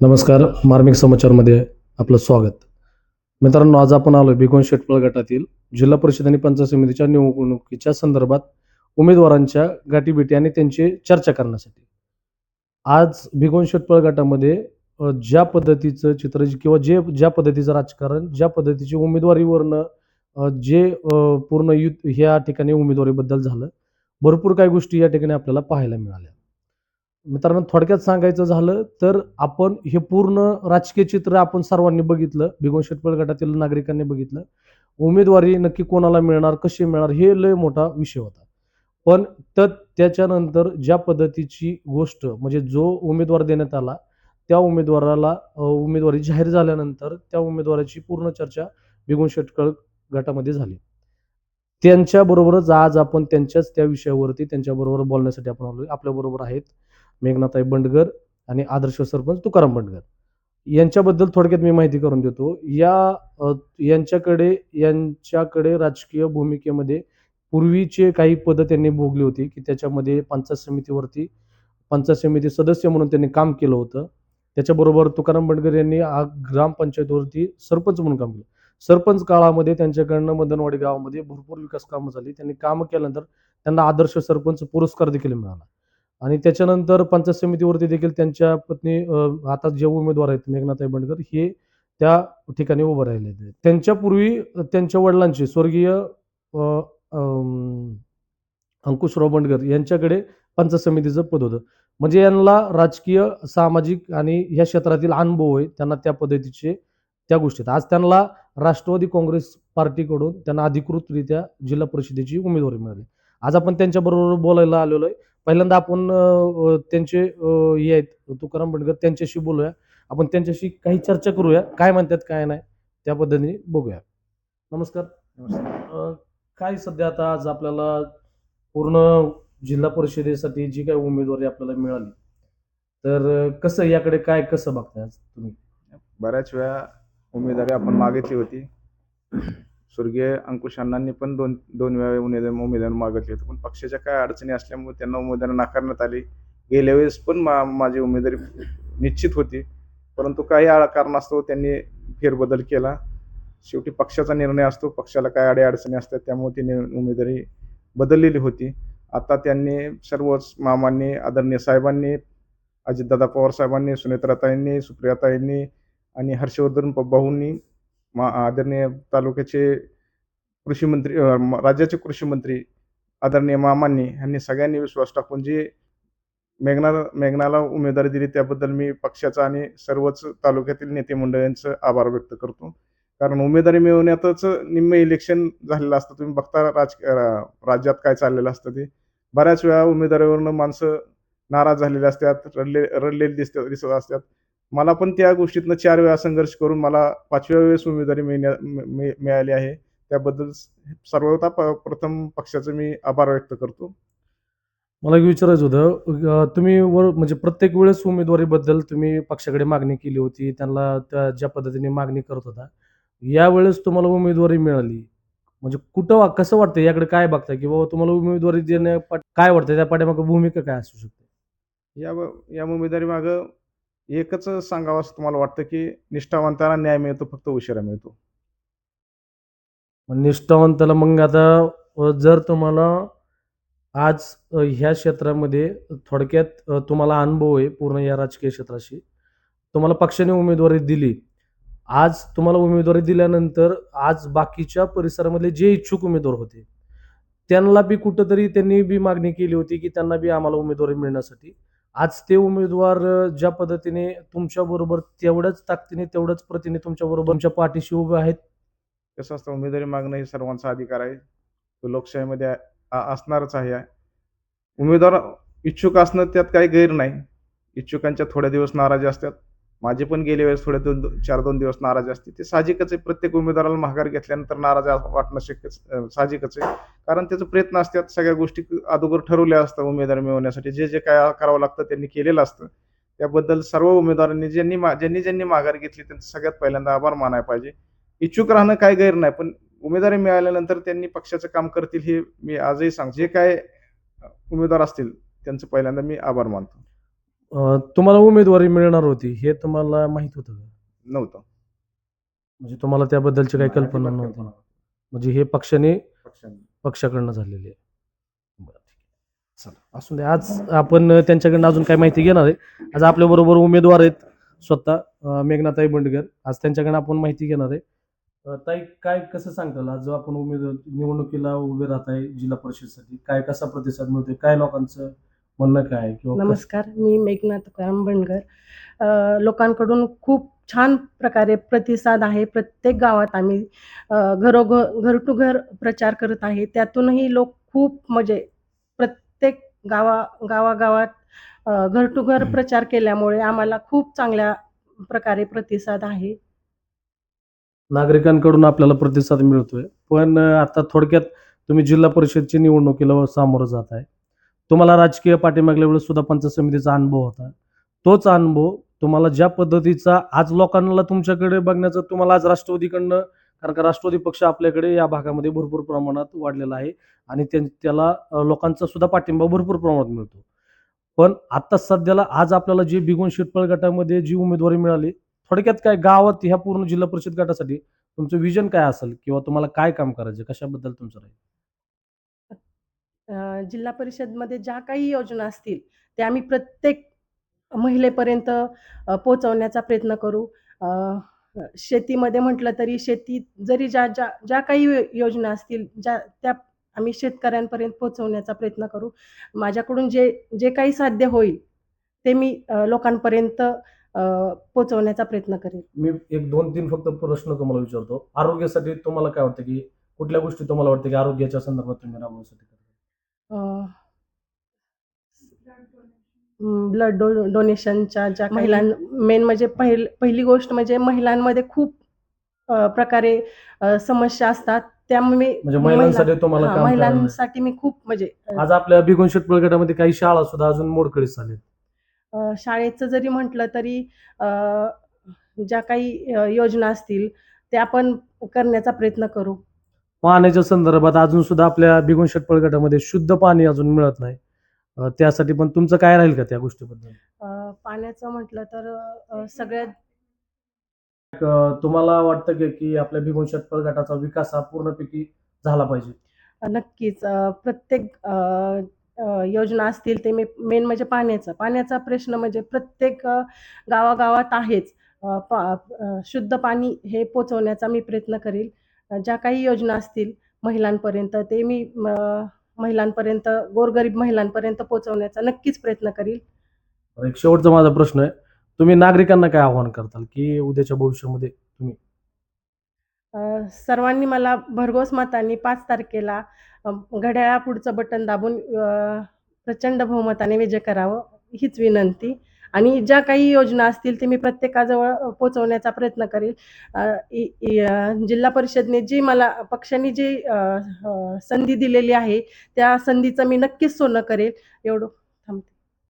नमस्कार. मार्मिक समाचारमध्ये आपलं स्वागत. मित्रांनो, आज आपण आलोय भिकवण शेटफळ गटातील जिल्हा परिषद आणि पंचायत समितीच्या निवडणुकीच्या संदर्भात उमेदवारांच्या गाठीभेटी आणि त्यांची चर्चा करण्यासाठी. आज भिकवण शेटफळ गटामध्ये ज्या पद्धतीचं चित्र किंवा ज्या पद्धतीचं राजकारण, ज्या पद्धतीची उमेदवारीवरनं जे पूर्ण युद्ध ह्या ठिकाणी उमेदवारीबद्दल झालं, भरपूर काही गोष्टी या ठिकाणी आपल्याला पाहायला मिळाल्या. मित्रांनो, थोडक्यात सांगायचं झालं तर आपण हे पूर्ण राजकीय चित्र आपण सर्वांनी बघितलं. भिकवण शेटफळ गटातील नागरिकांनी बघितलं. उमेदवारी नक्की कोणाला मिळणार, कशी मिळणार हे लय मोठा विषय होता. पण त्याच्यानंतर ज्या पद्धतीची गोष्ट म्हणजे जो उमेदवार देण्यात आला, त्या उमेदवाराला उमेदवारी जाहीर झाल्यानंतर त्या उमेदवाराची पूर्ण चर्चा भिकवण शेटफळ गटामध्ये झाली. त्यांच्याबरोबरच आज आपण त्यांच्याच त्या विषयावरती त्यांच्याबरोबर बोलण्यासाठी आपण आलोय. आपल्याबरोबर आहेत मेघनाताई बंडगर आणि आदर्श सरपंच तुकाराम बंडगर. यांच्याबद्दल थोडक्यात मी माहिती करून देतो. यांच्याकडे राजकीय भूमिकेमध्ये पूर्वीचे काही पदं त्यांनी भोगली होती, की त्याच्यामध्ये पंचायत समिती सदस्य म्हणून त्यांनी काम केलं होतं. त्याच्याबरोबर तुकाराम बंडगर यांनी ग्रामपंचायतीवरती सरपंच म्हणून काम केलं. सरपंच काळामध्ये त्यांच्याकडनं मदनवाडी गावामध्ये भरपूर विकास कामं झाली. त्यांनी कामं केल्यानंतर त्यांना आदर्श सरपंच पुरस्कार देखील मिळाला. आणि त्याच्यानंतर पंचायत समितीवरती देखील त्यांच्या पत्नी आता जे उमेदवार आहेत मेघनाताई बंडगर हे त्या ठिकाणी उभं राहिले आहेत. त्यांच्यापूर्वी त्यांच्या वडिलांचे स्वर्गीय अंकुशराव बंडगर यांच्याकडे पंचायत समितीचं पद होतं. म्हणजे यांना राजकीय, सामाजिक आणि या क्षेत्रातील अनुभव आहे. त्यांना त्या पद्धतीचे त्या गोष्टीत आज त्यांना राष्ट्रवादी काँग्रेस पार्टीकडून त्यांना अधिकृतरित्या जिल्हा परिषदेची उमेदवारी मिळाली. आज आपण त्यांच्याबरोबर बोलायला आलेलो आहे. पहिल्यांदा आपण त्यांचे हे आहेत तुकाराम बंडगर त्यांच्याशी बोलूया. आपण त्यांच्याशी काही चर्चा करूया. काय म्हणतात, काय नाही त्या पद्धतीने बघूया. नमस्कार. काय सध्या आता आज आपल्याला पूर्ण जिल्हा परिषदेसाठी जी काही उमेदवारी आपल्याला मिळाली, तर कसं याकडे कसं बघताय आज तुम्ही? बऱ्याच वेळा उमेदवारी आपण मागितली होती. स्वर्गीय अंकुश अण्णांनी पण दोन वेळा उमेदवारी मागितली होती, पण पक्षाच्या काय अडचणी असल्यामुळे त्यांना उमेदवारी नाकारण्यात आली. गेल्या वेळेस पण माझी उमेदवारी निश्चित होती, परंतु काही कारणास्तव त्यांनी फेरबदल केला. शेवटी पक्षाचा निर्णय असतो, पक्षाला काय अडीअडचणी असतात, त्यामुळे ती उमेदवारी बदललेली होती. आता त्यांनी सर्वच मामांनी, आदरणीय साहेबांनी, अजितदादा पवार साहेबांनी, सुनेत्राताईंनी, सुप्रियाताईंनी आणि हर्षवर्धन भाऊंनी, आदरणीय तालुक्याचे कृषी मंत्री, राज्याचे कृषी मंत्री आदरणीय मामांनी, यांनी सगळ्यांनी विश्वास टाकून जी मेघनाला उमेदवारी दिली त्याबद्दल मी पक्षाचा आणि सर्वच तालुक्यातील नेते मंडळींचं आभार व्यक्त करतो. कारण उमेदवारी मिळवण्यातच निम्मे इलेक्शन झालेलं असतं. तुम्ही बघता राज्यात काय चाललेलं असतं ते. बऱ्याच वेळा उमेदवारीवरनं माणसं नाराज झालेले असतात, रडलेले दिसत असतात. मला पण त्या गोष्टीतनं 4 वेळा संघर्ष करून मला 5व्या वेळेस उमेदवारी मिळाली आहे. त्याबद्दल प्रथम पक्षाचे मी आभार व्यक्त करतो. मला एक विचारायचं होतं, तुम्ही म्हणजे प्रत्येक वेळेस उमेदवारीबद्दल तुम्ही पक्षाकडे मागणी केली होती. त्यांना त्या ज्या पद्धतीने मागणी करत होता, यावेळेस तुम्हाला उमेदवारी मिळाली. म्हणजे कुठं कसं वाटतं याकडे काय बघताय, की बाबा तुम्हाला उमेदवारी काय वाटतं त्या पाठीमागे भूमिका काय असू शकते? या या उमेदवारीमागं एकच सांगावं असं तुम्हाला वाटतं, की निष्ठावंतांना न्याय मिळतो, फक्त उशिरा मिळतो. मग निष्ठावंताला मग आता जर तुम्हाला आज ह्या क्षेत्रामध्ये थोडक्यात तुम्हाला अनुभव आहे पूर्ण या राजकीय क्षेत्राशी. तुम्हाला पक्षाने उमेदवारी दिली. आज तुम्हाला उमेदवारी दिल्यानंतर आज बाकीच्या परिसरामधले जे इच्छुक उमेदवार होते, त्यांना बी कुठेतरी त्यांनी बी मागणी केली होती, की त्यांना बी आम्हाला उमेदवारी मिळण्यासाठी. आज ते उमेदवार ज्या पद्धतीने तुमच्याबरोबर तेवढ्याच ताकदीने, तेवढ्याच प्रतीने तुमच्याबरोबर तुमच्या पाठीशी उभे आहेत. कसं असतं, उमेदवारी मागणं हे सर्वांचा अधिकार आहे. तो लोकशाहीमध्ये असणारच आहे. उमेदवार इच्छुक असणं त्यात काही गैर नाही. इच्छुकांच्या थोड्या दिवस नाराजी असतात. माझे पण गेल्या वेळेस थोडे 2 दिवस नाराजी असते. ते साहजिकच आहे. प्रत्येक उमेदवाराला माघार घेतल्यानंतर नाराजी वाटणं साहजिकच आहे. कारण त्याचे प्रयत्न असतात. सगळ्या गोष्टी अगोदर ठरवल्या असतात उमेदवारी मिळवण्यासाठी. जे काय करावं लागतं त्यांनी केलेलं असतं. त्याबद्दल सर्व उमेदवारांनी ज्यांनी माघार घेतली त्यांचं सगळ्यात पहिल्यांदा आभार मानायला पाहिजे. इच्छुक राहणं काही गैर नाही, पण उमेदवारी मिळाल्यानंतर त्यांनी पक्षाचं काम करतील हे मी आजही सांगतो. जे काय उमेदवार असतील त्यांचं पहिल्यांदा मी आभार मानतो. तुम्हाला उमेदवारी मिळणार होती हे तुम्हाला माहित होतं का? नव्हतं. म्हणजे तुम्हाला त्याबद्दलची काही नाही, कल्पना अजिबात नव्हती. कल्पना म्हणजे हे पक्षाने पक्षाने. पक्षाकडनं झालेली आहे. बरं, ठीक आहे. चला असू दे. आज आपण त्यांच्याकडनं अजून काय माहिती घेणार आहे. आज आपल्याबरोबर उमेदवार आहेत स्वतः मेघनाताई बंडगर. आज त्यांच्याकडनं आपण माहिती घेणार आहे. ताई काय कसं सांगताल आज जो आपण निवडणुकीला उभे राहत आहे जिल्हा परिषदसाठी काय कसा प्रतिसाद मिळतोय? काय लोकांचं म्हणणं काय आहे? किंवा नमस्कार, मी मेघना तुकाराम बंडगर. लोकांकडून खूप छान प्रकारे प्रतिसाद आहे. प्रत्येक गावात आम्ही घर टू घर प्रचार करत आहे. त्यातूनही लोक खूप म्हणजे प्रत्येक गावागावात घर टू घर प्रचार केल्यामुळे आम्हाला खूप चांगल्या प्रकारे प्रतिसाद आहे. नागरिकांकडून आपल्याला प्रतिसाद मिळतोय. पण आता थोडक्यात तुम्ही जिल्हा परिषदची निवडणुकीला सामोरं जात आहे. तुम्हाला राजकीय पाठीमागल्या वेळेस सुद्धा पंचायत समितीचा अनुभव होता. तोच अनुभव तुम्हाला ज्या पद्धतीचा आज लोकांना तुमच्याकडे बघण्याचं तुम्हाला आज राष्ट्रवादीकडनं कारण का राष्ट्रवादी पक्ष आपल्याकडे या भागामध्ये भरपूर प्रमाणात वाढलेला आहे आणि त्याला लोकांचा सुद्धा पाठिंबा भरपूर प्रमाणात मिळतो. पण आता सध्याला आज आपल्याला जी बिगोन शेटपळ गटामध्ये जी उमेदवारी मिळाली, थोडक्यात काय गावात ह्या पूर्ण जिल्हा परिषद गटासाठी तुमचं विजन काय असेल किंवा तुम्हाला काय काम करायचं कशाबद्दल तुमचं राहील? जिल्हा परिषदमध्ये ज्या काही योजना असतील, त्या आम्ही प्रत्येक महिलेपर्यंत पोहोचवण्याचा प्रयत्न करू. अ, शेतीमध्ये म्हटलं तरी शेतीत जरी ज्या ज्या ज्या काही योजना असतील, त्या आम्ही शेतकऱ्यांपर्यंत पोहोचवण्याचा प्रयत्न करू. माझ्याकडून जे जे काही साध्य होईल, ते मी लोकांपर्यंत पोहोचवण्याचा प्रयत्न करेन. मी एक 2-3 फक्त प्रश्न तुम्हाला विचारतो. आरोग्यासाठी तुम्हाला काय वाटतं, की कुठल्या गोष्टी तुम्हाला वाटतं, की आरोग्याच्या संदर्भात तुम्ही राबवण्यासाठी करता? अ, ब्लड डोनेशनच्या ज्या महिलां मेन म्हणजे पहिली गोष्ट म्हणजे महिलांमध्ये खूप प्रकारे समस्या असतात. त्यामुळे म्हणजे महिलांसाठी तुम्हाला काम करायला आहे. महिलांसाठी मी खूप म्हणजे आज आपल्या बिगोन शेटपळ गटामध्ये काही शाळा सुद्धा अजून मोडकळीस झाल्यात. शाळेचं जरी म्हटलं तरी अ, ज्या काही योजना असतील, त्या आपण करण्याचा प्रयत्न करू. पाण्याच्या संदर्भात अजून सुद्धा आपल्या बिगोन शेटपळ गटामध्ये शुद्ध पाणी अजून मिळत नाही. त्यासाठी पण तुमचं काय राहील का त्या गोष्टीबद्दल? पाण्याचं म्हटलं तर सगळ्यात तुम्हाला वाटतं की आपल्या बिगोन शेटपळ गटाचा विकास हा पूर्णपैकी झाला पाहिजे? नक्कीच प्रत्येक योजना असतील ते मेन म्हणजे पाण्याचा प्रश्न म्हणजे प्रत्येक गावागावात आहेच. शुद्ध पाणी हे पोहोचवण्याचा मी प्रयत्न करेल. ज्या काही योजना असतील महिलांपर्यंत ते मी महिलांपर्यंत गोरगरीब महिलांपर्यंत पोहोचवण्याचा नक्कीच प्रयत्न करील. एक शेवटचा माझा प्रश्न आहे. तुम्ही नागरिकांना काय आवाहन करताल, की उद्याच्या भविष्यामध्ये तुम्ही सर्वांनी मला भरघोस मतांनी 5 तारखेला घड्याळापुढचं बटन दाबून प्रचंड बहुमताने विजय करावं हीच विनंती आणि ज्या काही योजना असतील ते मी प्रत्येकाजवळ पोहोचवण्याचा प्रयत्न करेल. जिल्हा परिषदने जी मला पक्षाने जी संधी दिलेली आहे, त्या संधीचं मी नक्कीच सोनं करेल. एवढं